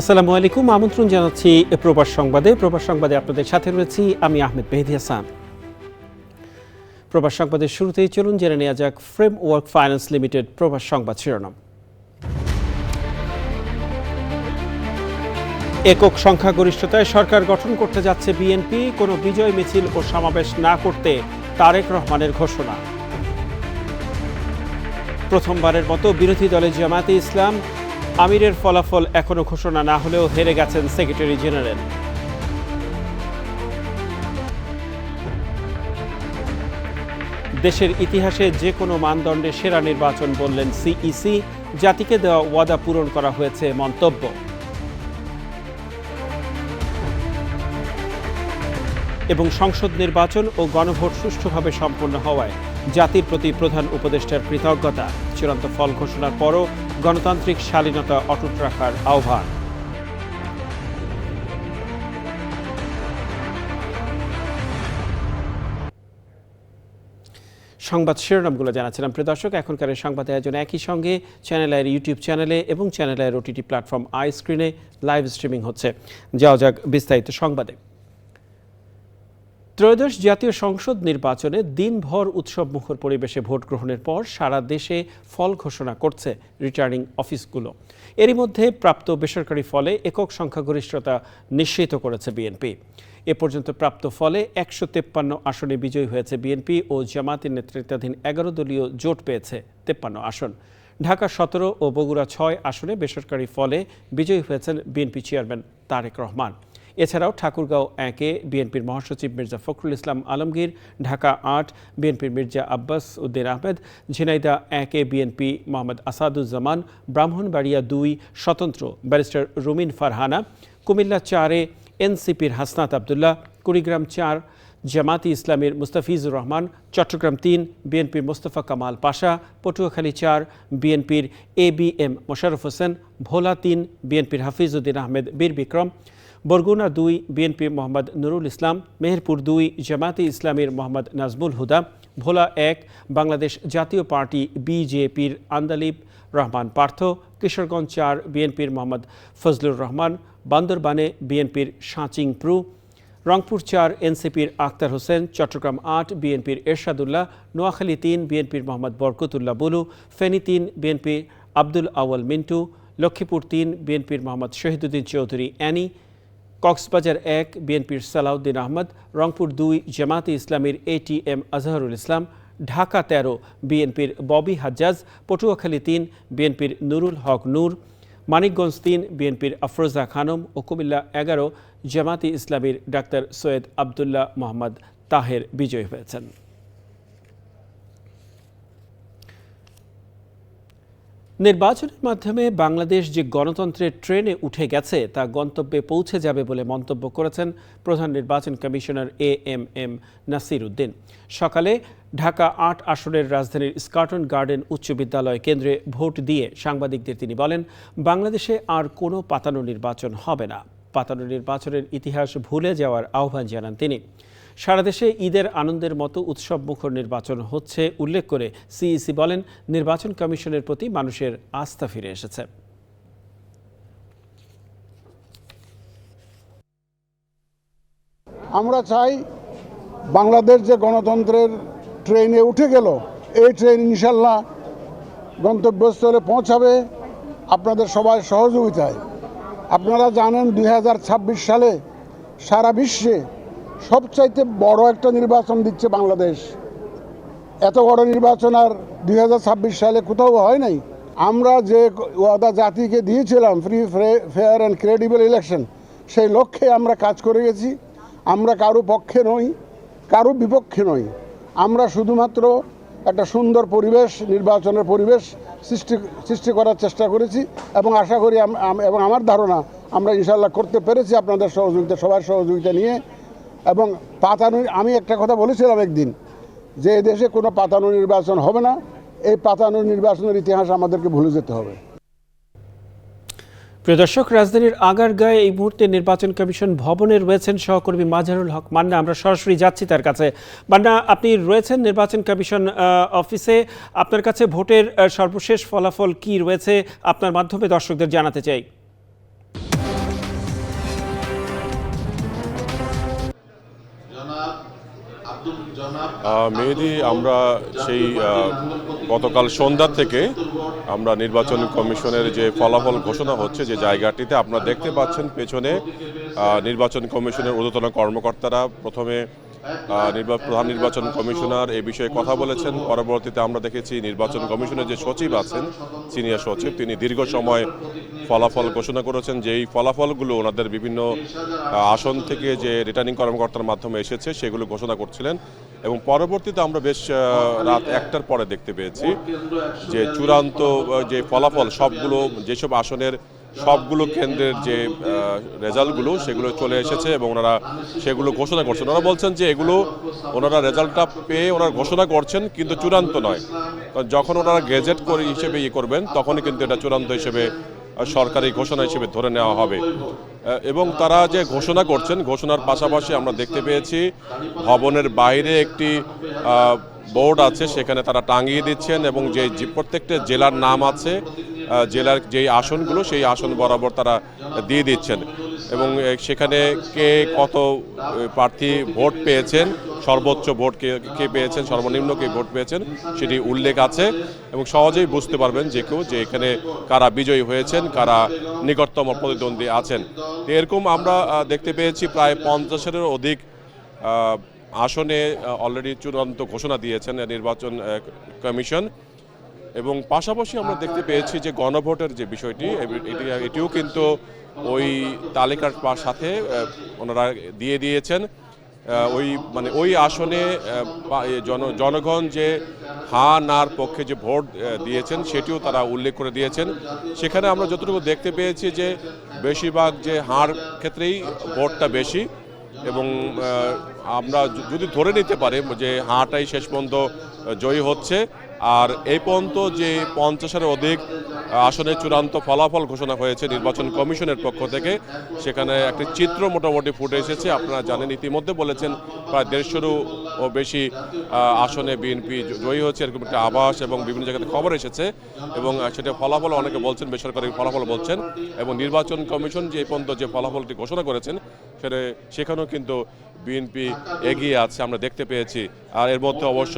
আসসালামু আলাইকুম, আমন্ত্রণ জানাচ্ছি প্রবাস সংবাদে আপনাদের সাথে রয়েছি আমি আহমেদ মেহেদী হাসান। প্রবাস সংবাদের শুরুতেই চলুন জেনে নেওয়া যাক ফ্রেমওয়ার্ক ফাইন্যান্স লিমিটেড প্রবাস সংবাদ শিরোনাম। একক সংখ্যাগরিষ্ঠতায় সরকার গঠন করতে যাচ্ছে বিএনপি, কোনো বিজয় মিছিল ও সমাবেশ না করতে তারেক রহমানের ঘোষণা। প্রথমবারের মতো বিরোধী দলে জামায়াতে ইসলাম, আমিরের ফলাফল এখনো ঘোষণা না হলেও হেরে গেছেন সেক্রেটারি জেনারেল। দেশের ইতিহাসে যে কোনো মানদণ্ডে সেরা নির্বাচন বললেন সিইসি, জাতিকে দেওয়া ওয়াদা পূরণ করা হয়েছে মন্তব্য। এবং সংসদ নির্বাচন ও গণভোট সুষ্ঠুভাবে সম্পন্ন হওয়ায় জাতির প্রতি প্রধান উপদেষ্টার কৃতজ্ঞতা। চূড়ান্ত ফল ঘোষণার পরও গণতান্ত্রিক শালীনতা অটুট রাখার আহ্বান। সংবাদ শিরোনামগুলো জানাচ্ছিলাম প্রিয় দর্শক। এখনকার সংবাদ আয়োজন একই সঙ্গে চ্যানেল আইয়ের ইউটিউব চ্যানেলে এবং চ্যানেল আইয়ের ওটিটি প্ল্যাটফর্ম আই স্ক্রিনে লাইভ স্ট্রিমিং হচ্ছে। যাওয়া যাক বিস্তারিত সংবাদে। ত্রয়োদশ জাতীয় সংসদ নির্বাচনে দিনভর উৎসবমুখর পরিবেশে ভোট গ্রহণের পর সারা দেশে ফল ঘোষণা করছে রিটার্নিং অফিসগুলো। এরই মধ্যে প্রাপ্ত বেসরকারি ফলে একক সংখ্যাগরিষ্ঠতা নিশ্চিত করেছে বিএনপি। এ পর্যন্ত প্রাপ্ত ফলে 153 আসনে বিজয়ী হয়েছে বিএনপি ও জামায়াতের নেতৃত্বাধীন 11 দলীয় জোট পেয়েছে 53 আসন। ঢাকা 17 ও বগুড়া 6 আসনে বেসরকারি ফলে বিজয়ী হয়েছেন বিএনপি চেয়ারম্যান তারেক রহমান। এছাড়াও ঠাকুরগাঁও 1-এ বিএনপির মহাসচিব মির্জা ফখরুল ইসলাম আলমগীর, ঢাকা 8 বিএনপির মির্জা আব্বাস উদ্দিন আহমেদ, ঝিনাইদহ 1-এ বিএনপি মোহাম্মদ আসাদুজ্জামান, ব্রাহ্মণবাড়িয়া 2 স্বতন্ত্র ব্যারিস্টার রুমিন ফারহানা, কুমিল্লা 4-এ এনসিপির হাসনাত আবদুল্লাহ, কুড়িগ্রাম 4 জামায়াতে ইসলামীর মুস্তাফিজুর রহমান, চট্টগ্রাম 3 বিএনপির মোস্তফা কামাল পাশা, পটুয়াখালী 4 বিএনপির এবিএম মোশাররফ হোসেন, ভোলা 3 বিএনপির হাফিজউদ্দিন আহমেদ বীর বিক্রম, বরগুনা 2 বিএনপি মোহাম্মদ নুরুল ইসলাম, মেহেরপুর 2 জামায়াতে ইসলামীর মোহাম্মদ নাজমুল হুদা, ভোলা 1 বাংলাদেশ জাতীয় পার্টি বিজেপির আন্দালিব রহমান পার্থ, কিশোরগঞ্জ 4 বিএনপির মোহাম্মদ ফজলুর রহমান, বান্দরবানে বিএনপির শাচিং প্রু, রংপুর 4 এনসিপির আক্তার হোসেন, চট্টগ্রাম 8 বিএনপির এরশাদুল্লাহ, নোয়াখালী 3 বিএনপির মোহাম্মদ বরকতুল্লাহ বুলু, ফেনী 3 বিএনপি আব্দুল আওয়াল মিন্টু, লক্ষ্মীপুর 3 বিএনপির মোহাম্মদ শহীদুদ্দিন চৌধুরী অ্যানি, কক্সবাজার 1 বিএনপির সালাউদ্দিন আহমদ, রংপুর 2 জামায়াতে ইসলামীর এটিএম আজহারুল ইসলাম, ঢাকা 13 বিএনপির ববি হাজ্জাজ, পটুয়াখালী 3 বিএনপির নুরুল হক নূর, মানিকগঞ্জ 3 বিএনপির আফরোজা খানম ও কুমিল্লা 11 জামায়াতে ইসলামীর ডাক্তার সৈয়দ আবদুল্লাহ মোহাম্মদ তাহের বিজয়ী হয়েছেন। নির্বাচনের মাধ্যমে বাংলাদেশ যে গণতন্ত্রের ট্রেনে উঠে গেছে তা গন্তব্যে পৌঁছে যাবে বলে মন্তব্য করেছেন প্রধান নির্বাচন কমিশনার এএমএম নাসির উদ্দিন। সকালে ঢাকা 8 আসনের রাজধানীর স্কটন গার্ডেন উচ্চ বিদ্যালয় কেন্দ্রে ভোট দিয়ে সাংবাদিকদের তিনি বলেন, বাংলাদেশে আর কোনো পাতানো নির্বাচন হবে না। পাতানো নির্বাচনের ইতিহাস ভুলে যাওয়ার আহ্বান জানান তিনি। সারা দেশে ঈদের আনন্দের মতো উৎসবমুখর নির্বাচন হচ্ছে উল্লেখ করে সিইসি বলেন, নির্বাচন কমিশনের প্রতি মানুষের আস্থা ফিরে এসেছে। আমরা চাই বাংলাদেশ যে গণতন্ত্রের ট্রেনে উঠে গেল, এই ট্রেন ইনশাল্লাহ গন্তব্যস্থলে পৌঁছাবে আপনাদের সবাই সহযোগিতায়। আপনারা জানেন 2026 সালে সারা বিশ্বে সবচাইতে বড় একটা নির্বাচন দিচ্ছে বাংলাদেশ। এত বড় নির্বাচন আর 2026 সালে কোথাও হয় নাই। আমরা যে ওয়াদা জাতিকে দিয়েছিলাম, free fair and credible election, সেই লক্ষ্যে আমরা কাজ করে গেছি। আমরা কারো পক্ষে নই, কারো বিপক্ষে নই। আমরা শুধুমাত্র একটা সুন্দর পরিবেশ, নির্বাচনের পরিবেশ সৃষ্টি করার চেষ্টা করেছি এবং আশা করি এবং আমার ধারণা আমরা ইনশাল্লাহ করতে পেরেছি আপনাদের সহযোগিতা, সবার সহযোগিতা নিয়ে। এবং পাতানো, আমি একটা কথা বলেছিলাম একদিন যে দেশে কোনো পাতানো নির্বাচন হবে না। এই পাতানো নির্বাচনের ইতিহাস আমাদেরকে ভুলে যেতে হবে। প্রিয় দর্শক, রাজধানীর আগারগাঁয়ে এই মুহূর্তে নির্বাচন কমিশন ভবনে রয়েছেন সহকর্মী মাজহারুল হক মান্না। আমরা সরাসরি যাচ্ছি তার কাছে। মান্না, আপনি রয়েছেন নির্বাচন কমিশন অফিসে, আপনার কাছে ভোটের সর্বশেষ ফলাফল কি রয়েছে আপনার মাধ্যমে দর্শকদের জানাতে চাই। মেহেদী, আমরা সেই গতকাল সন্ধ্যা থেকে আমরা নির্বাচন কমিশনের যে ফলাফল ঘোষণা হচ্ছে যে জায়গাটিতে আপনারা দেখতে পাচ্ছেন পেছনে নির্বাচন কমিশনের ঊর্ধ্বতন কর্মকর্তারা প্রথমে প্রধান নির্বাচন কমিশনার এই বিষয়ে কথা বলেছেন। পরবর্তীতে আমরা দেখেছি নির্বাচন কমিশনের যে সচিব আছেন, সিনিয়র সচিব, তিনি দীর্ঘ সময় ফলাফল ঘোষণা করেছেন। যেই ফলাফলগুলো ওনাদের বিভিন্ন আসন থেকে যে রিটার্নিং কর্মকর্তার মাধ্যমে এসেছে সেগুলো ঘোষণা করছিলেন। এবং পরবর্তীতে আমরা বেশ রাত 1টার পরে দেখতে পেয়েছি যে চূড়ান্ত যে ফলাফল সবগুলো যেসব আসনের সবগুলো কেন্দ্রের যে রেজাল্টগুলো সেগুলো চলে এসেছে এবং ওনারা সেগুলো ঘোষণা করছেন। ওনারা বলছেন যে এগুলো ওনারা রেজাল্টটা পেয়ে ওনারা ঘোষণা করছেন কিন্তু চূড়ান্ত নয়, কারণ যখন ওনারা গেজেট করে হিসেবে করবেন তখনই কিন্তু এটা চূড়ান্ত হিসেবে সরকারি ঘোষণা হিসেবে ধরে নেওয়া হবে। এবং তারা যে ঘোষণা করছেন, ঘোষণার পাশাপাশি আমরা দেখতে পেয়েছি ভবনের বাইরে একটি বোর্ড আছে, সেখানে তারা টাঙিয়ে দিচ্ছেন এবং যে প্রত্যেকটা জেলার নাম আছে, জেলার যেই আসনগুলো সেই আসন বরাবর তারা দিয়ে দিচ্ছেন এবং সেখানে কে কত প্রার্থী ভোট পেয়েছেন, সর্বোচ্চ ভোট কে পেয়েছেন, সর্বনিম্ন কে ভোট পেয়েছেন সেটি উল্লেখ আছে এবং সহজেই বুঝতে পারবেন যে কেউ যে এখানে কারা বিজয়ী হয়েছেন, কারা নিকটতম প্রতিদ্বন্দ্বী আছেন। এরকম আমরা দেখতে পেয়েছি প্রায় 50-এরও অধিক আসনে অলরেডি চূড়ান্ত ঘোষণা দিয়েছেন নির্বাচন কমিশন। এবং পাশাপাশি আমরা দেখতে পেয়েছি যে গণভোটের যে বিষয়টি এটিও কিন্তু ওই তালিকার সাথে ওনারা দিয়ে দিয়েছেন। ওই আসনে জনগণ যে হা নার পক্ষে যে ভোট দিয়েছেন সেটিও তারা উল্লেখ করে দিয়েছেন। সেখানে আমরা যতটুকু দেখতে পেয়েছি যে বেশিরভাগ যে হার ক্ষেত্রেই ভোটটা বেশি এবং আমরা যদি ধরে নিতে পারি যে হাটাই শেষ পর্যন্ত জয়ী হচ্ছে। আর এই পর্যন্ত যে 50-এর অধিক আসনে চূড়ান্ত ফলাফল ঘোষণা হয়েছে নির্বাচন কমিশনের পক্ষ থেকে, সেখানে একটি চিত্র মোটামুটি ফুটে এসেছে। আপনারা জানেন, ইতিমধ্যে বলেছেন প্রায় 150-এরও বেশি আসনে বিএনপি জয়ী হচ্ছে, এরকম একটা আভাস এবং বিভিন্ন জায়গাতে খবর এসেছে এবং সেটা ফলাফল অনেকে বলছেন বেসরকারি ফলাফল বলছেন এবং নির্বাচন কমিশন যে পর্যন্ত যে ফলাফলটি ঘোষণা করেছেন সেখানেও কিন্তু বিএনপি এগিয়ে আছে আমরা দেখতে পেয়েছি। আর এর মধ্যে অবশ্য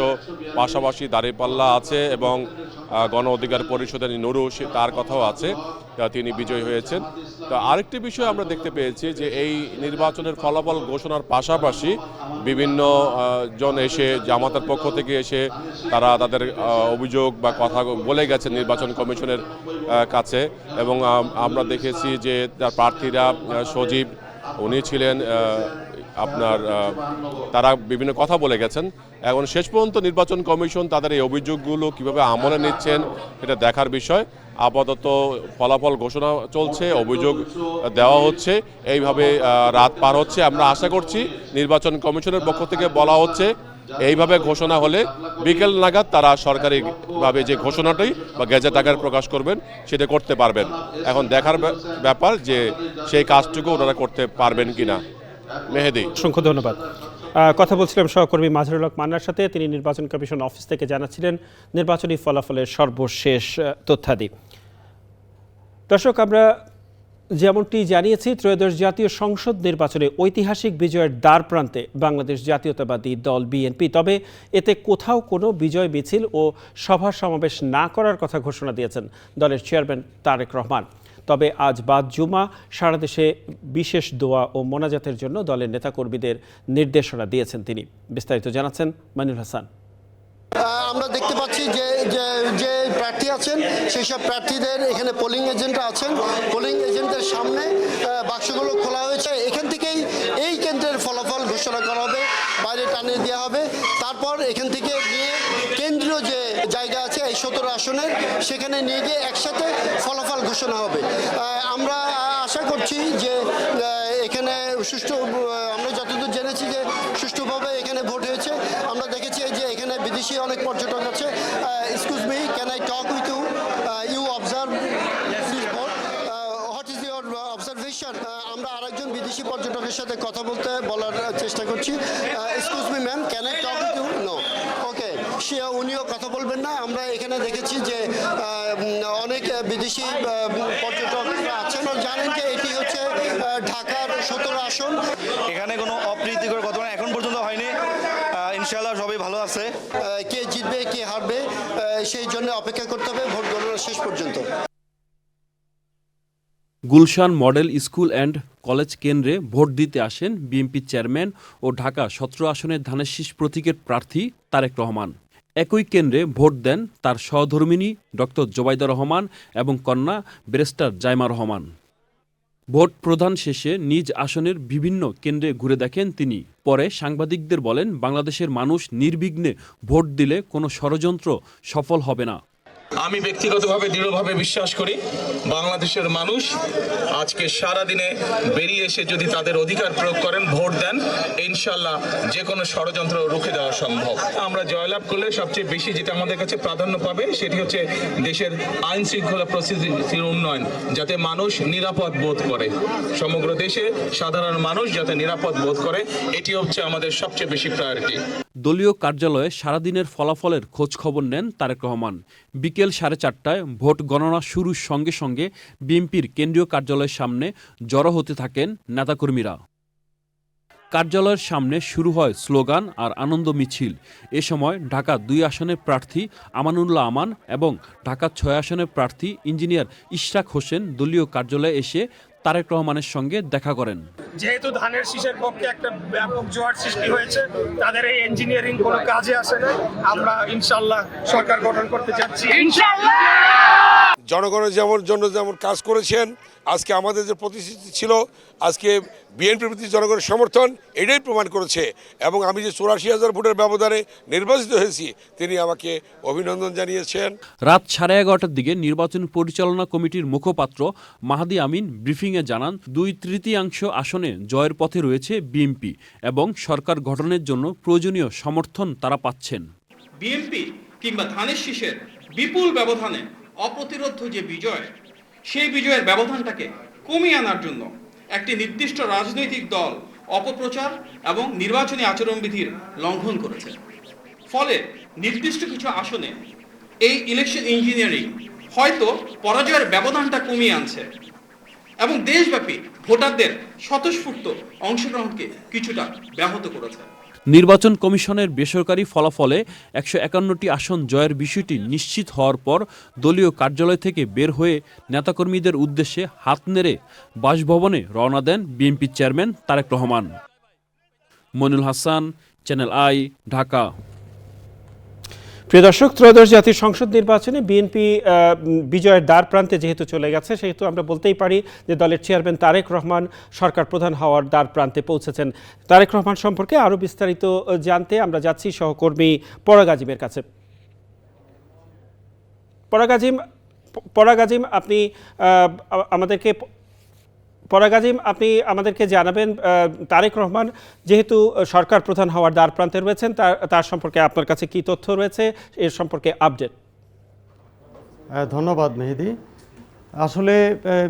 পাশাপাশি দাঁড়িপাল্লা আছে এবং গণ অধিকার পরিষদের নুরু তার কথাও আছে, তিনি বিজয়ী হয়েছেন। তো আরেকটি বিষয় আমরা দেখতে পেয়েছি যে এই নির্বাচনের ফলাফল ঘোষণার পাশাপাশি বিভিন্ন জন এসে জামাতের পক্ষ থেকে এসে তারা তাদের অভিযোগ বা কথা বলে গেছেন নির্বাচন কমিশনের কাছে এবং আমরা দেখেছি যে তার প্রার্থীরা সজীব উনি ছিলেন আপনার তারা বিভিন্ন কথা বলে গেছেন। এখন শেষ পর্যন্ত নির্বাচন কমিশন তাদের এই অভিযোগগুলো কিভাবে আমলে নিচ্ছেন এটা দেখার বিষয়। আপাতত ফলাফল ঘোষণা চলছে, অভিযোগ দেওয়া হচ্ছে, এইভাবে রাত পার হচ্ছে। আমরা আশা করছি নির্বাচন কমিশনের পক্ষ থেকে বলা হচ্ছে এইভাবে ঘোষণা হলে বিকেল নাগাদ তারা সরকারিভাবে যে ঘোষণাটাই বা গেজেট আকারে প্রকাশ করবেন সেটা করতে পারবেন। এখন দেখার ব্যাপার যে সেই কাজটুকু ওনারা করতে পারবেন কিনা। মেহেদী, অসংখ্য ধন্যবাদ। কথা বলছিলাম সহকর্মী মাজহারুল হক মান্নার সাথে, তিনি নির্বাচন কমিশন অফিস থেকে জানাচ্ছিলেন নির্বাচনী ফলাফলের সর্বশেষ তথ্যাদি। দর্শক, আমরা যেমনটি জানিয়েছি, ত্রয়োদশ জাতীয় সংসদ নির্বাচনে ঐতিহাসিক বিজয়ের দ্বার প্রান্তে বাংলাদেশ জাতীয়তাবাদী দল বিএনপি। তবে এতে কোথাও কোনো বিজয় মিছিল ও সভা সমাবেশ না করার কথা ঘোষণা দিয়েছেন দলের চেয়ারম্যান তারেক রহমান। তবে আজ বাদ জুমা সারা দেশে বিশেষ দোয়া ও মোনাজাতের জন্য দলের নেতাকর্মীদের নির্দেশনা দিয়েছেন তিনি। বিস্তারিত জানাচ্ছেন মাইনুল হাসান। আমরা দেখতে পাচ্ছি যে যে প্রার্থী আছেন সেই সব প্রার্থীদের এখানে পোলিং এজেন্টরা আছেন, পোলিং এজেন্টের সামনে বাক্সগুলো খোলা হয়েছে। এখান থেকেই এই কেন্দ্রের ফলাফল ঘোষণা করা হবে, বাইরে টানিয়ে দেওয়া হবে। তারপর এখান থেকে নিয়ে কেন্দ্রীয় যে জায়গা আছে এই 17 আসনের সেখানে নিয়ে গিয়ে একসাথে ফলাফল ঘোষণা হবে। আমরা আশা করছি যে এখানে সুষ্ঠু, আমরা যতদূর জেনেছি যে সুষ্ঠুভাবে এখানে ভোট হয়েছে। আমরা দেখেছি যে এখানে বিদেশি অনেক পর্যটক আছে। Excuse me, can I talk with you? You observe this vote, what is your observation? আমরা আরেকজন বিদেশি পর্যটকের সাথে কথা বলার চেষ্টা করছি। Excuse me ma'am, can I talk with you? No, okay, উনিও কথা বলবেন না। আমরা এখানে দেখেছি যে অনেক বিদেশি পর্যটকরা আছেন। জানেন যে এটি হচ্ছে ঢাকার 17 আসন। এখানে কোনো অপ্রীতিকর ঘটনা এখন পর্যন্ত হয়নি। ইনশাআল্লাহ সবাই ভালো আছে। কে জিতবে কে হারবে সেই জন্য অপেক্ষা করতে হবে ভোট গণনা শেষ পর্যন্ত। Gulshan model school and college কেন্দ্রে ভোট দিতে আসেন বিএনপি চেয়ারম্যান ও ঢাকা 17 আসনের ধানের শীষ প্রতীকের প্রার্থী তারেক রহমান। একই কেন্দ্রে ভোট দেন তার সহধর্মিণী ডক্টর জোবাইদা রহমান এবং কন্যা ব্যারিস্টার জাইমা রহমান। ভোট প্রদান শেষে নিজ আসনের বিভিন্ন কেন্দ্রে ঘুরে দেখেন তিনি। পরে সাংবাদিকদের বলেন, বাংলাদেশের মানুষ নির্বিঘ্নে ভোট দিলে কোনো ষড়যন্ত্র সফল হবে না। আমি ব্যক্তিগতভাবে দৃঢ়ভাবে বিশ্বাস করি বাংলাদেশের মানুষ আজকে সারা দিনে বেরিয়ে এসে যদি তাদের অধিকার প্রয়োগ করেন, ভোট দেন, ইনশাল্লাহ যে কোনো ষড়যন্ত্র রুখে দেওয়া সম্ভব। আমরা জয়লাভ করলে সবচেয়ে বেশি যেটা আমাদের কাছে প্রাধান্য পাবে সেটি হচ্ছে দেশের আইন শৃঙ্খলা পরিস্থিতির উন্নয়ন, যাতে মানুষ নিরাপদ বোধ করে, সমগ্র দেশে সাধারণ মানুষ যাতে নিরাপদ বোধ করে, এটি হচ্ছে আমাদের সবচেয়ে বেশি প্রায়োরিটি। দলীয় কার্যালয়ে সারাদিনের ফলাফলের খোঁজ খবর নেন তারেক রহমান। বিকেল 4:30টায় ভোট গণনা শুরুর সঙ্গে সঙ্গে বিএনপির কেন্দ্রীয় কার্যালয়ের সামনে জড়ো হতে থাকেন নেতাকর্মীরা। কার্যালয়ের সামনে শুরু হয় স্লোগান আর আনন্দ মিছিল। এ সময় ঢাকা 2 আসনের প্রার্থী আমানুল্লাহ আমান এবং ঢাকা 6 আসনের প্রার্থী ইঞ্জিনিয়ার ইশরাক হোসেন দলীয় কার্যালয়ে এসে তারেক রহমানের সঙ্গে দেখা করেন। যেহেতু ধানের শীষের পক্ষে একটা ব্যাপক জোয়ার সৃষ্টি হয়েছে, তাদের এই ইঞ্জিনিয়ারিং কোনো কাজে আসে না। আমরা ইনশাআল্লাহ সরকার গঠন করতে যাচ্ছি ইনশাআল্লাহ। জনগণের জন্য যেমন কাজ করেছেন, আজকে আমাদের যে প্রতিশ্রুতি ছিল, আজকে বিএনপির প্রতি জনগণের সমর্থন এটাই প্রমাণ করেছে। এবং আমি যে 84,000 ভোটের ব্যবধানে নির্বাচিত হয়েছি, তিনি আমাকে অভিনন্দন জানিয়েছেন। রাত 11:30টার দিকে নির্বাচন পরিচালনা কমিটির মুখপাত্র মাহাদি আমিন ব্রিফিংয়ে জানান, 2/3 আসনে জয়ের পথে রয়েছে বিএনপি এবং সরকার গঠনের জন্য প্রয়োজনীয় সমর্থন তারা পাচ্ছেন। বিএনপি কিংবা ধানের শীষের বিপুল ব্যবধানে অপ্রতিরোধ্য যে বিজয়, সেই বিজয়ের ব্যবধানটাকে কমিয়ে আনার জন্য একটি নির্দিষ্ট রাজনৈতিক দল অপপ্রচার এবং নির্বাচনী আচরণবিধির লঙ্ঘন করেছে। ফলে নির্দিষ্ট কিছু আসনে এই ইলেকশন ইঞ্জিনিয়ারিং হয়তো পরাজয়ের ব্যবধানটা কমিয়ে আনছে এবং দেশব্যাপী ভোটারদের স্বতঃস্ফূর্ত অংশগ্রহণকে কিছুটা ব্যাহত করেছে। নির্বাচন কমিশনের বেসরকারি ফলাফলে 151টি আসন জয়ের বিষয়টি নিশ্চিত হওয়ার পর দলীয় কার্যালয় থেকে বের হয়ে নেতাকর্মীদের উদ্দেশ্যে হাত নেড়ে বাসভবনে রওনা দেন BNP chairman Tarique Rahman. Monirul Hasan, channel I, Dhaka. প্রিয় দর্শক, ত্রয়োদশ জাতীয় সংসদ নির্বাচনে বিএনপি বিজয়ের দ্বার প্রান্তে যেহেতু চলে গেছে, সেহেতু আমরা বলতেই পারি যে দলের চেয়ারম্যান তারেক রহমান সরকার প্রধান হওয়ার দ্বার প্রান্তে পৌঁছেছেন। তারেক রহমান সম্পর্কে আরও বিস্তারিত জানতে আমরা যাচ্ছি সহকর্মী পরাগ আজিমের কাছে। পরাগ আজিম, আপনি আমাদেরকে জানাবেন, তারেক রহমান যেহেতু সরকার প্রধান হওয়ার দ্বার প্রান্তে রয়েছেন, তার সম্পর্কে আপনার কাছে কি তথ্য রয়েছে, এর সম্পর্কে আপডেট। ধন্যবাদ মেহেদি। আসলে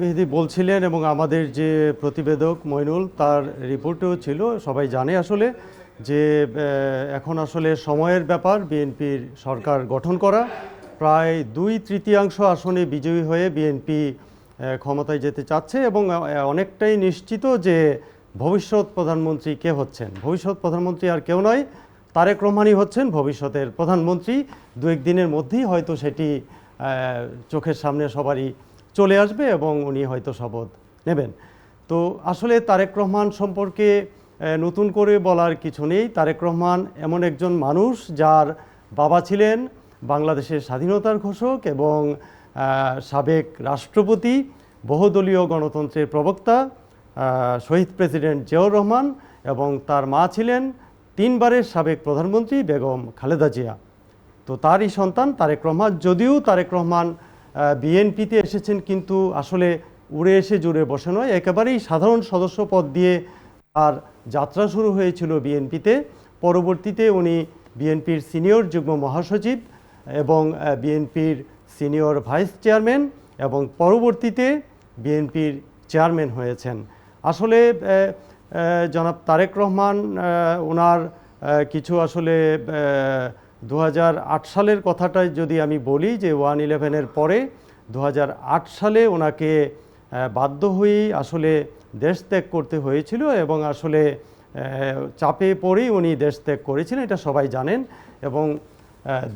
মেহেদি বলছিলেন এবং আমাদের যে প্রতিবেদক মইনুল, তার রিপোর্টেও ছিল, সবাই জানে আসলে যে এখন আসলে সময়ের ব্যাপার। বিএনপির সরকার গঠন করা, প্রায় 2/3 আসনে বিজয়ী হয়ে বিএনপি ক্ষমতায় যেতে চাচ্ছে এবং অনেকটাই নিশ্চিত যে ভবিষ্যৎ প্রধানমন্ত্রী কে হচ্ছেন। ভবিষ্যৎ প্রধানমন্ত্রী আর কেউ নয়, তারেক রহমানই হচ্ছেন ভবিষ্যতের প্রধানমন্ত্রী। 2-1 দিনের মধ্যেই হয়তো সেটি চোখের সামনে সবারই চলে আসবে এবং উনি হয়তো শপথ নেবেন। তো আসলে তারেক রহমান সম্পর্কে নতুন করে বলার কিছু নেই। তারেক রহমান এমন একজন মানুষ যার বাবা ছিলেন বাংলাদেশের স্বাধীনতার ঘোষক এবং সাবেক রাষ্ট্রপতি, বহুদলীয় গণতন্ত্রের প্রবক্তা শহীদ প্রেসিডেন্ট জিয়াউর রহমান, এবং তার মা ছিলেন 3 বারের সাবেক প্রধানমন্ত্রী বেগম খালেদা জিয়া। তো তারই সন্তান তারেক রহমান। যদিও তারেক রহমান বিএনপিতে এসেছেন, কিন্তু আসলে উড়ে এসে জুড়ে বসে নয়, একেবারেই সাধারণ সদস্য পদ দিয়ে তার যাত্রা শুরু হয়েছিল বিএনপিতে। পরবর্তীতে উনি বিএনপির সিনিয়র যুগ্ম মহাসচিব এবং বিএনপির সিনিয়র ভাইস চেয়ারম্যান এবং পরবর্তীতে বিএনপির চেয়ারম্যান হয়েছেন। আসলে জনাব তারেক রহমান ওনার কিছু আসলে 2008 সালের কথাটাই যদি আমি বলি, যে 1/11-এর পরে 2008 সালে ওনাকে বাধ্য হয়েই আসলে দেশ ত্যাগ করতে হয়েছিল এবং আসলে চাপে পড়েই উনি দেশ ত্যাগ করেছিলেন, এটা সবাই জানেন। এবং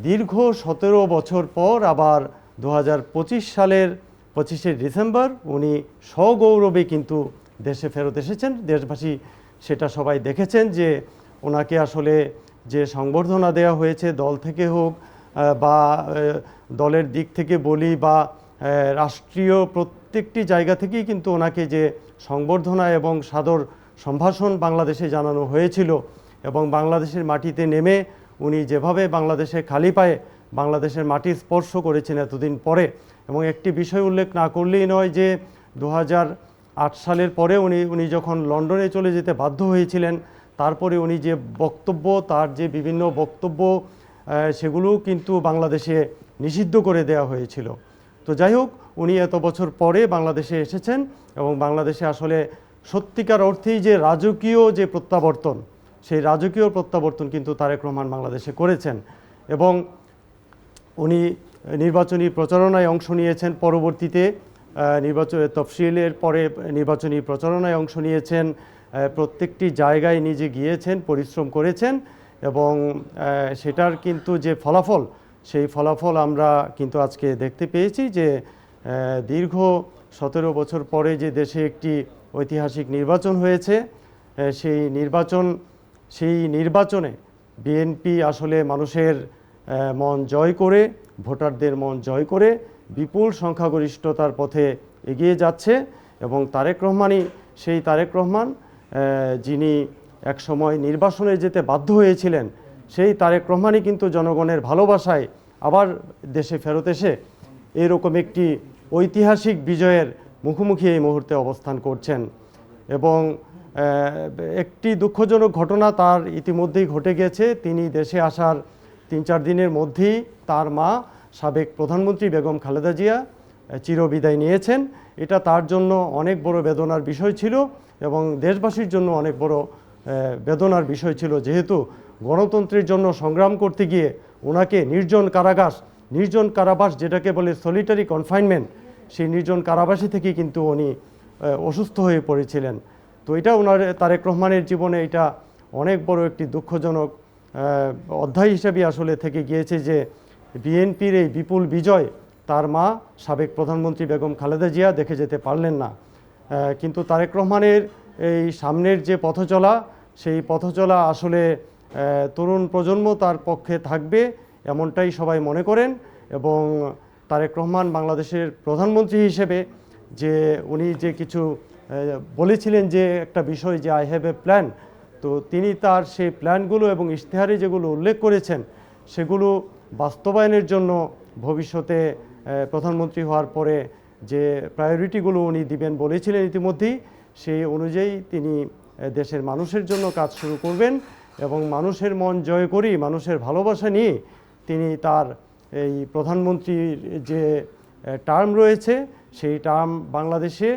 দীর্ঘ 17 বছর পর আবার 2025 সালের 25শে ডিসেম্বর উনি সগৌরবে কিন্তু দেশে ফেরত এসেছেন। দেশবাসী সেটা সবাই দেখেছেন যে ওনাকে আসলে যে সংবর্ধনা দেওয়া হয়েছে দল থেকে হোক বা দলের দিক থেকে বলি বা রাষ্ট্রীয় প্রত্যেকটি জায়গা থেকেই কিন্তু ওনাকে যে সংবর্ধনা এবং সাদর সম্ভাষণ বাংলাদেশে জানানো হয়েছিল এবং বাংলাদেশের মাটিতে নেমে উনি যেভাবে বাংলাদেশে খালি পায়ে বাংলাদেশের মাটি স্পর্শ করেছেন এতদিন পরে। এবং একটি বিষয় উল্লেখ না করলেই নয় যে 2008 সালের পরে উনি যখন লন্ডনে চলে যেতে বাধ্য হয়েছিলেন, তারপরে উনি যে বক্তব্য, তার যে বিভিন্ন বক্তব্য সেগুলোও কিন্তু বাংলাদেশে নিষিদ্ধ করে দেওয়া হয়েছিল। তো যাই হোক, উনি এত বছর পরে বাংলাদেশে এসেছেন এবং বাংলাদেশে আসলে সত্যিকার অর্থেই যে রাজকীয় যে প্রত্যাবর্তন, সেই রাজকীয় প্রত্যাবর্তন কিন্তু তারেক রহমান বাংলাদেশে করেছেন। এবং উনি নির্বাচনী প্রচারণায় অংশ নিয়েছেন, পরবর্তীতে তফসিলের পরে নির্বাচনী প্রচারণায় অংশ নিয়েছেন, প্রত্যেকটি জায়গায় নিজে গিয়েছেন, পরিশ্রম করেছেন এবং সেটার কিন্তু যে ফলাফল, সেই ফলাফল আমরা কিন্তু আজকে দেখতে পেয়েছি যে দীর্ঘ 17 বছর পরে যে দেশে একটি ঐতিহাসিক নির্বাচন হয়েছে, সেই নির্বাচনে বিএনপি আসলে মানুষের মন জয় করে, ভোটারদের মন জয় করে বিপুল সংখ্যাগরিষ্ঠতার পথে এগিয়ে যাচ্ছে। এবং তারেক রহমানই সেই তারেক রহমান যিনি একসময় নির্বাসনে যেতে বাধ্য হয়েছিলেন, সেই তারেক রহমানই কিন্তু জনগণের ভালোবাসায় আবার দেশে ফেরত এসে এরকম একটি ঐতিহাসিক বিজয়ের মুখোমুখি এই মুহূর্তে অবস্থান করছেন। এবং একটি দুঃখজনক ঘটনা তার ইতিমধ্যেই ঘটে গেছে। তিনি দেশে আসার 3-4 দিনের মধ্যেই তার মা সাবেক প্রধানমন্ত্রী বেগম খালেদা জিয়া চিরবিদায় নিয়েছেন। এটা তার জন্য অনেক বড় বেদনার বিষয় ছিল এবং দেশবাসীর জন্য অনেক বড় বেদনার বিষয় ছিল, যেহেতু গণতন্ত্রের জন্য সংগ্রাম করতে গিয়ে ওনাকে নির্জন কারাবাস যেটাকে বলে সলিটারি কনফাইনমেন্ট, সেই নির্জন কারাবাসী থেকে কিন্তু উনি অসুস্থ হয়ে পড়েছিলেন। তো এটা তারেক রহমানের জীবনে এটা অনেক বড় একটি দুঃখজনক অধ্যায় হিসেবে আসলে থেকে গিয়েছে যে বিএনপির এই বিপুল বিজয় তার মা সাবেক প্রধানমন্ত্রী বেগম খালেদা জিয়া দেখে যেতে পারলেন না। কিন্তু তারেক রহমানের এই সামনের যে পথচলা, সেই পথচলা আসলে তরুণ প্রজন্ম তার পক্ষে থাকবে এমনটাই সবাই মনে করেন। এবং তারেক রহমান বাংলাদেশের প্রধানমন্ত্রী হিসেবে যে উনি যে কিছু বলেছিলেন, যে একটা বিষয় যে আই হ্যাভ এ প্ল্যান, তো তিনি তার সেই প্ল্যানগুলো এবং ইশতেহারে যেগুলো উল্লেখ করেছেন সেগুলো বাস্তবায়নের জন্য ভবিষ্যতে প্রধানমন্ত্রী হওয়ার পরে যে প্রায়োরিটিগুলো উনি দিবেন বলেছিলেন ইতিমধ্যেই, সেই অনুযায়ী তিনি দেশের মানুষের জন্য কাজ শুরু করবেন এবং মানুষের মন জয় করেই, মানুষের ভালোবাসা নিয়ে তিনি তার এই প্রধানমন্ত্রীর যে টার্ম রয়েছে সেই টার্ম বাংলাদেশে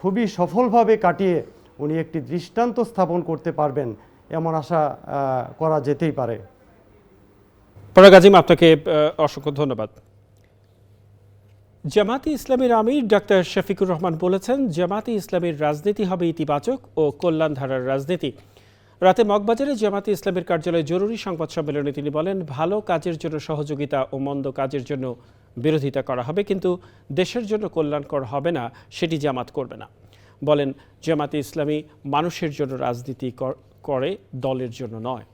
খুবই সফলভাবে কাটিয়ে উনি একটি দৃষ্টান্ত স্থাপন করতে পারবেন এমন আশা করা যেতেই পারে। পরাগ আজিম, আপনাকে অসংখ্য ধন্যবাদ। জামাতে ইসলামীর আমির ডাক্তার শফিকুর রহমান বলেছেন, জামাতে ইসলামীর রাজনীতি হবে ইতিবাচক ও কল্যাণ ধারার রাজনীতি। রাতে মগবাজারে জামাতে ইসলামীর কার্যালয়ে জরুরি সংবাদ সম্মেলনে তিনি বলেন, ভালো কাজের জন্য সহযোগিতা ও মন্দ কাজের জন্য বিরোধিতা করা হবে, কিন্তু দেশের জন্য কল্যাণকর হবে না সেটি জামাত করবে না। বলেন, জামাতে ইসলামী মানুষের জন্য রাজনীতি করে, দলের জন্য নয়।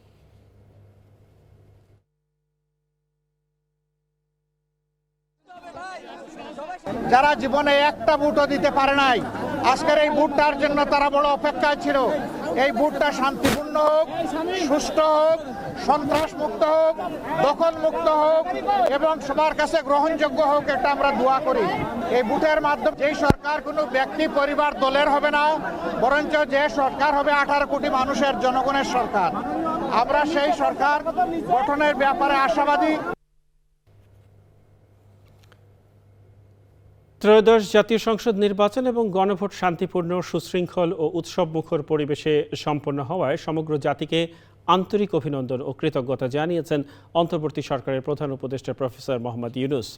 যারা জীবনে একটা ভোটও দিতে পারে নাই, আজকের এই ভোটটার জন্য তারা বড় অপেক্ষায় ছিল। এই ভোটটা শান্তিপূর্ণ হোক, সুষ্ঠু হোক, সন্ত্রাস মুক্ত হোক, দখল মুক্ত হোক এবং সবার কাছে গ্রহণযোগ্য হোক, এটা আমরা দোয়া করি। এই ভোটের মাধ্যমে এই সরকার কোনো ব্যক্তি, পরিবার, দলের হবে না, বরঞ্চ যে সরকার হবে 18 কোটি মানুষের, জনগণের সরকার। আমরা সেই সরকার গঠনের ব্যাপারে আশাবাদী। ত্রয়োদশ জাতীয় সংসদ নির্বাচন এবং গণভোট শান্তিপূর্ণ, সুশৃঙ্খল ও উৎসবমুখর পরিবেশে সম্পন্ন হওয়ায় সমগ্র জাতিকে আন্তরিক অভিনন্দন ও কৃতজ্ঞতা জানিয়েছেন অন্তর্বর্তী সরকারের প্রধান উপদেষ্টা প্রফেসর মোহাম্মদ ইউনূস।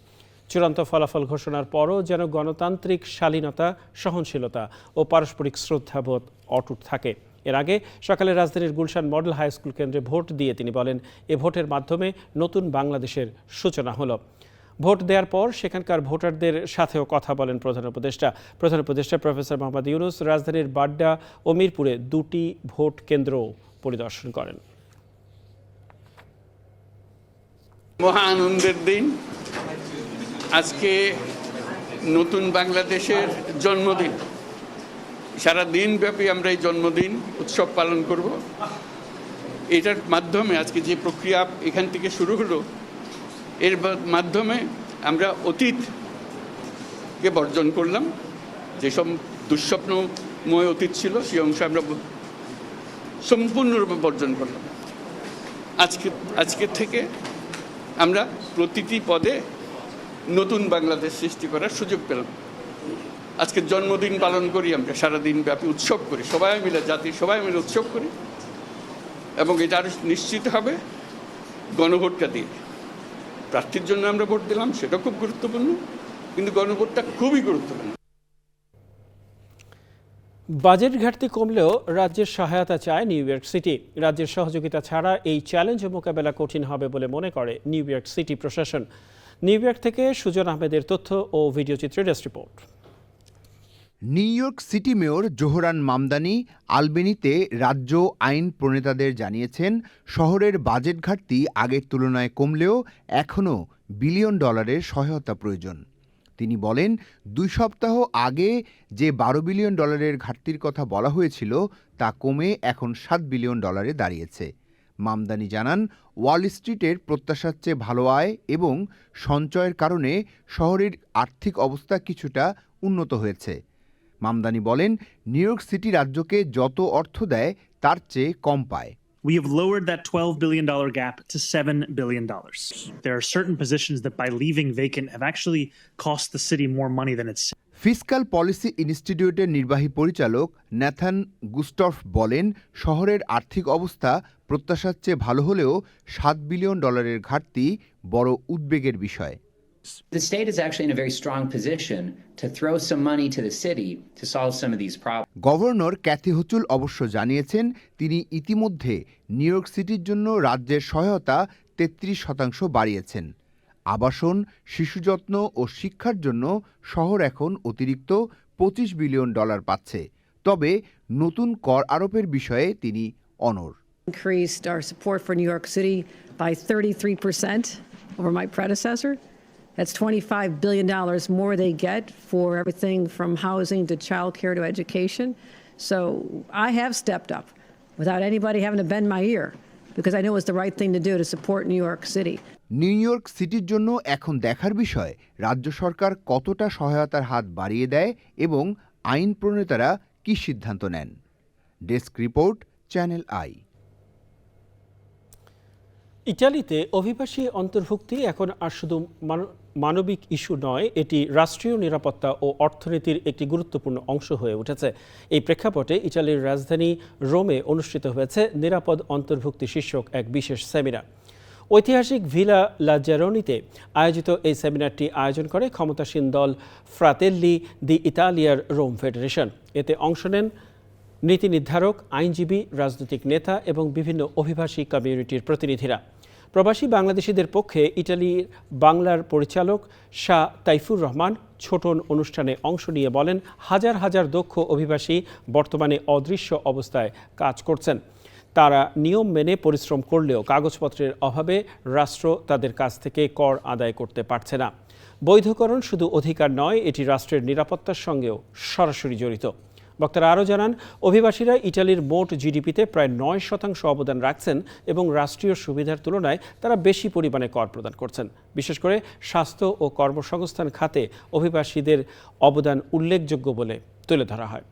চূড়ান্ত ফলাফল ঘোষণার পরও যেন গণতান্ত্রিক শালীনতা, সহনশীলতা ও পারস্পরিক শ্রদ্ধাবোধ অটুট থাকে, এর আগে সকালে রাজধানীর গুলশান মডেল হাই স্কুল কেন্দ্রে ভোট দিয়ে তিনি বলেন, এ ভোটের মাধ্যমে নতুন বাংলাদেশের সূচনা হলো। ভোট দেওয়ার পর সেখানকার ভোটারদের সাথেও কথা বলেন প্রধান উপদেষ্টা প্রফেসর মোহাম্মদ ইউনূস রাজধানীর বাড্ডা ও মিরপুরে 2টি ভোট কেন্দ্র পরিদর্শন করেন। মহা আনন্দের দিন, আজকে নতুন বাংলাদেশের জন্মদিন। সারা দিন ব্যাপী আমরা এই জন্মদিন উৎসব পালন করব। এটার মাধ্যমে আজকে যে প্রক্রিয়া এখান থেকে শুরু হলো, এর মাধ্যমে আমরা অতীতকে বর্জন করলাম। যেসব দুঃস্বপ্নময় অতীত ছিল সেই অংশ আমরা সম্পূর্ণরূপে বর্জন করলাম। আজকে থেকে আমরা প্রতিটি পদে নতুন বাংলাদেশ সৃষ্টি করার সুযোগ পেলাম। আজকে জন্মদিন পালন করি, আমরা সারাদিন ব্যাপী উৎসব করি, সবাই মিলে সবাই মিলে উৎসব করি, এবং এটা আরও নিশ্চিত হবে গণভোটটা দিয়ে। প্রার্থীর জন্য আমরা ভোট দিলাম, সেটা খুব গুরুত্বপূর্ণ, কিন্তু গণভোটটা খুবই গুরুত্বপূর্ণ। বাজেট ঘাটতি কমলেও রাজ্যের সহায়তা চায় নিউ ইয়র্ক সিটি। রাজ্যের সহযোগিতা ছাড়া এই চ্যালেঞ্জ মোকাবেলা কঠিন হবে বলে মনে করে নিউ ইয়র্ক সিটি প্রশাসন। নিউ ইয়র্ক থেকে সুজন আহমেদের তথ্য ও ভিডিওচিত্রে desk report. New York City mayor Zohran Mamdani আলবেনিতে রাজ্য আইন প্রণেতাদের জানিয়েছেন, শহরের বাজেট ঘাটতি আগের তুলনায় কমলেও এখনও বিলিয়ন ডলারের সহায়তা প্রয়োজন। তিনি বলেন, 2 সপ্তাহ আগে যে 12 বিলিয়ন ডলারের ঘাটতির কথা বলা হয়েছিল তা কমে এখন 7 বিলিয়ন ডলারে দাঁড়িয়েছে। মামদানি জানান, ওয়াল স্ট্রিটের প্রত্যাশার চেয়ে ভালো আয় এবং সঞ্চয়ের কারণে শহরের আর্থিক অবস্থা কিছুটা উন্নত হয়েছে। মামদানি বলেন, নিউ ইয়র্ক সিটি রাজ্যকে যত অর্থ দেয় তার চেয়ে কম পায়। We have lowered that $12 billion gap to $7 billion. There are certain positions that by leaving vacant have actually cost the city more money than it's. Fiscal policy ইনস্টিটিউটের নির্বাহী পরিচালক ন্যাথান গুস্টফ বলেন, শহরের আর্থিক অবস্থা প্রত্যাশার চেয়ে ভালো হলেও 7 বিলিয়ন ডলারের ঘাটতি বড় উদ্বেগের বিষয়। The state is actually in a very strong position to throw some money to the city to solve some of these problems. Governor Kathy Hochul অবশ্য জানিয়েছেন, তিনি ইতিমধ্যে নিউ ইয়র্ক সিটির জন্য রাজ্যের সহায়তা 33% বাড়িয়েছেন। আবাসন, শিশুযত্ন ও শিক্ষার জন্য শহর এখন অতিরিক্ত 25 বিলিয়ন ডলার পাচ্ছে। তবে নতুন কর আরোপের বিষয়ে তিনি অনড়। Increased our support for New York City by 33% over my predecessor. That's $25 billion more they get for everything from housing to childcare to education. So I have stepped up without anybody having to bend my ear because I knew it was the right thing to do to support New York City. New York সিটির জন্য এখন দেখার বিষয় রাজ্য সরকার কতটা সহায়তার হাত বাড়িয়ে দেয় এবং আইন প্রণেতারা কী সিদ্ধান্ত নেন। Desk report, channel I. ইতালিতে অভিবাসী অন্তর্ভুক্তি এখন আর শুধু মানবিক ইস্যু নয়, এটি রাষ্ট্রীয় নিরাপত্তা ও অর্থনীতির একটি গুরুত্বপূর্ণ অংশ হয়ে উঠেছে। এই প্রেক্ষাপটে ইতালির রাজধানী রোমে অনুষ্ঠিত হয়েছে নিরাপদ অন্তর্ভুক্তি শীর্ষক এক বিশেষ সেমিনার। ঐতিহাসিক ভিলা লাজারোনিতে আয়োজিত এই সেমিনারটি আয়োজন করে ক্ষমতাসীন দল ফ্রাতেল্লি দি ইতালিয়ার রোম ফেডারেশন। এতে অংশ নেন নীতি নির্ধারক, আইনজীবী, রাজনৈতিক নেতা এবং বিভিন্ন অভিবাসী কমিউনিটির প্রতিনিধিরা। প্রবাসী বাংলাদেশিদের পক্ষে ইটালির বাংলার পরিচালক শাহ তাইফুর রহমান ছোটন অনুষ্ঠানে অংশ নিয়ে বলেন, হাজার হাজার দক্ষ অভিবাসী বর্তমানে অদৃশ্য অবস্থায় কাজ করছেন। তারা নিয়ম মেনে পরিশ্রম করলেও কাগজপত্রের অভাবে রাষ্ট্র তাদের কাছ থেকে কর আদায় করতে পারছে না। বৈধকরণ শুধু অধিকার নয়, এটি রাষ্ট্রের নিরাপত্তার সঙ্গেও সরাসরি জড়িত। বক্তারা আরও জানান, অভিবাসীরা ইটালির মোট জিডিপিতে প্রায় 9% অবদান রাখছেন এবং রাষ্ট্রীয় সুবিধার তুলনায় তারা বেশি পরিমাণে কর প্রদান করছেন। বিশেষ করে স্বাস্থ্য ও কর্মসংস্থান খাতে অভিবাসীদের অবদান উল্লেখযোগ্য বলে তুলে ধরা হয়।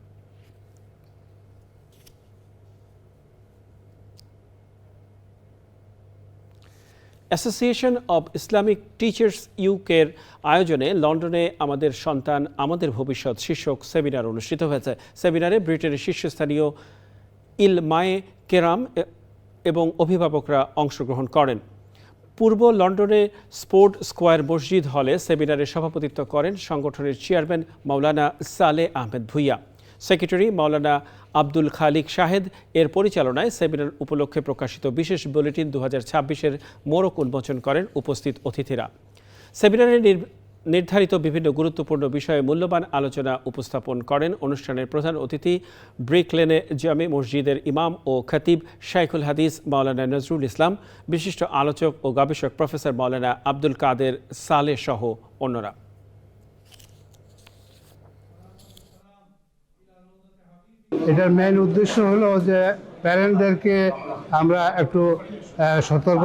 অ্যাসোসিয়েশন অব ইসলামিক টিচার্স ইউকের আয়োজনে লন্ডনে আমাদের সন্তান আমাদের ভবিষ্যৎ শীর্ষক সেমিনার অনুষ্ঠিত হয়েছে। সেমিনারে ব্রিটেনের শীর্ষস্থানীয় ইলমায়ে কেরাম এবং অভিভাবকরা অংশগ্রহণ করেন। পূর্ব লন্ডনে স্পোর্ট স্কোয়ার মসজিদ হলে সেমিনারে সভাপতিত্ব করেন সংগঠনের চেয়ারম্যান মাওলানা সালে আহমেদ ভুইয়া। সেক্রেটারি মাওলানা আব্দুল খালিক শাহেদ এর পরিচালনায় সেমিনার উপলক্ষে প্রকাশিত বিশেষ বুলেটিন 2026-এর মোড়ক উন্মোচন করেন উপস্থিত অতিথিরা। সেমিনারে নির্ধারিত বিভিন্ন গুরুত্বপূর্ণ বিষয়ে মূল্যবান আলোচনা উপস্থাপন করেন অনুষ্ঠানের প্রধান অতিথি ব্রিক লেনে জামে মসজিদের ইমাম ও খতিব শাইখুল হাদিস মাওলানা নজরুল ইসলাম, বিশিষ্ট আলোচক ও গবেষক প্রফেসর মাওলানা আব্দুল কাদের সালেহ সহ অন্যরা। এটার মেইন উদ্দেশ্য হলো যে প্যারেন্টদেরকে আমরা একটু সতর্ক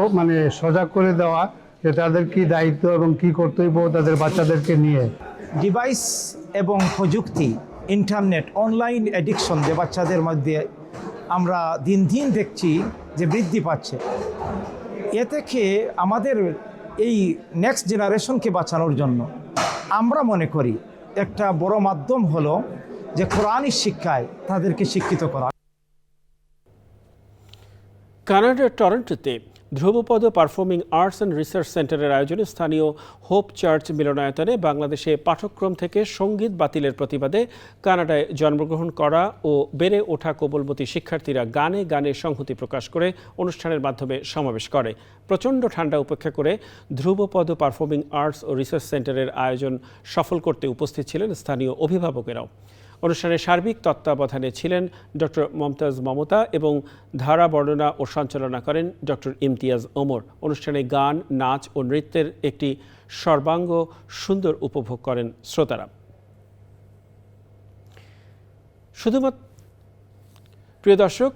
সজাগ করে দেওয়া যে তাদের কি দায়িত্ব এবং কি কর্তব্য তাদের বাচ্চাদেরকে নিয়ে। ডিভাইস এবং প্রযুক্তি, ইন্টারনেট, অনলাইন অ্যাডিকশন যে বাচ্চাদের মধ্যে আমরা দিন দিন দেখছি যে বৃদ্ধি পাচ্ছে, এ থেকে আমাদের এই নেক্সট জেনারেশনকে বাঁচানোর জন্য আমরা মনে করি একটা বড় মাধ্যম হলো যে কোরআনী শিক্ষায় তাদেরকে শিক্ষিত করা। কানাডার টরন্টোতে ধ্রুবপদ পারফর্মিং আর্টস অ্যান্ড রিসার্চ সেন্টারের আয়োজনে স্থানীয় হোপ চার্চ মিলনায়তনে বাংলাদেশে পাঠ্যক্রম থেকে সঙ্গীত বাতিলের প্রতিবাদে কানাডায় জন্মগ্রহণ করা ও বেড়ে ওঠা কোমলমতি শিক্ষার্থীরা গানে গানে সংহতি প্রকাশ করে অনুষ্ঠানের মাধ্যমে সমাবেশ করে। প্রচণ্ড ঠান্ডা উপেক্ষা করে ধ্রুবপদ পারফর্মিং আর্টস ও রিসার্চ সেন্টারের আয়োজন সফল করতে উপস্থিত ছিলেন স্থানীয় অভিভাবকেরাও। অনুষ্ঠানের সার্বিক তত্ত্বাবধানে ছিলেন ডক্টর মমতাজ মমতা এবং ধারা বর্ণনা ও সঞ্চালনা করেন ডক্টর ইমতিয়াজ ওমর। অনুষ্ঠানে গান, নাচ ও নৃত্যের একটি সর্বাঙ্গ সুন্দর উপভোগ করেন শ্রোতারা। শুধুমাত্র প্রিয় দর্শক,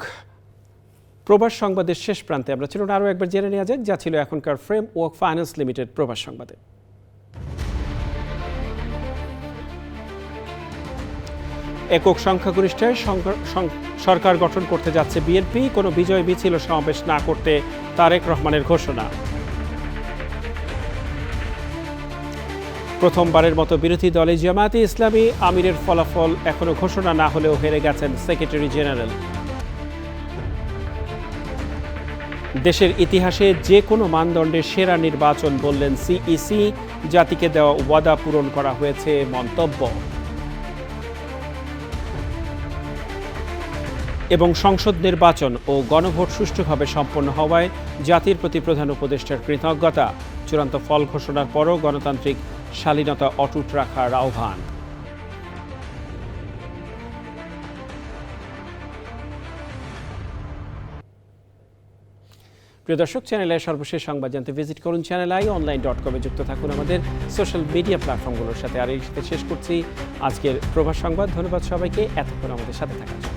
প্রবাস সংবাদের শেষ প্রান্তে আমরা চলুন আরও একবার জেনে নেওয়া যাক যা ছিল এখনকার ফ্রেম ওয়ার্ক ফাইন্যান্স লিমিটেড প্রবাস সংবাদে। একক সংখ্যাগরিষ্ঠতায় সরকার গঠন করতে যাচ্ছে বিএনপি, কোনো বিজয় মিছিল ও সমাবেশ না করতে তারেক রহমানের ঘোষণা। প্রথমবারের মতো বিরোধী দলে জামায়াতে ইসলামী, আমিরের ফলাফল এখনো ঘোষণা না হলেও হেরে গেছেন সেক্রেটারি জেনারেল। দেশের ইতিহাসে যে কোনো মানদণ্ডে সেরা নির্বাচন বললেন সিইসি, জাতিকে দেওয়া ওয়াদা পূরণ করা হয়েছে মন্তব্য। এবং সংসদ নির্বাচন ও গণভোট সুষ্ঠুভাবে সম্পন্ন হওয়ায় জাতির প্রতি প্রধান উপদেষ্টার কৃতজ্ঞতা। চূড়ান্ত ফল ঘোষণার পরও গণতান্ত্রিক শালীনতা অটুট রাখার আহ্বান। প্রিয় দর্শক, চ্যানেলে সর্বশেষ সংবাদ জানতে ভিজিট করুন channelionline.com-এ যুক্ত থাকুন আমাদের সোশ্যাল মিডিয়া প্ল্যাটফর্মগুলোর সাথে। আর এই সাথে শেষ করছি আজকের প্রবাস সংবাদ। ধন্যবাদ সবাইকে এতক্ষণ আমাদের সাথে থাকার জন্য।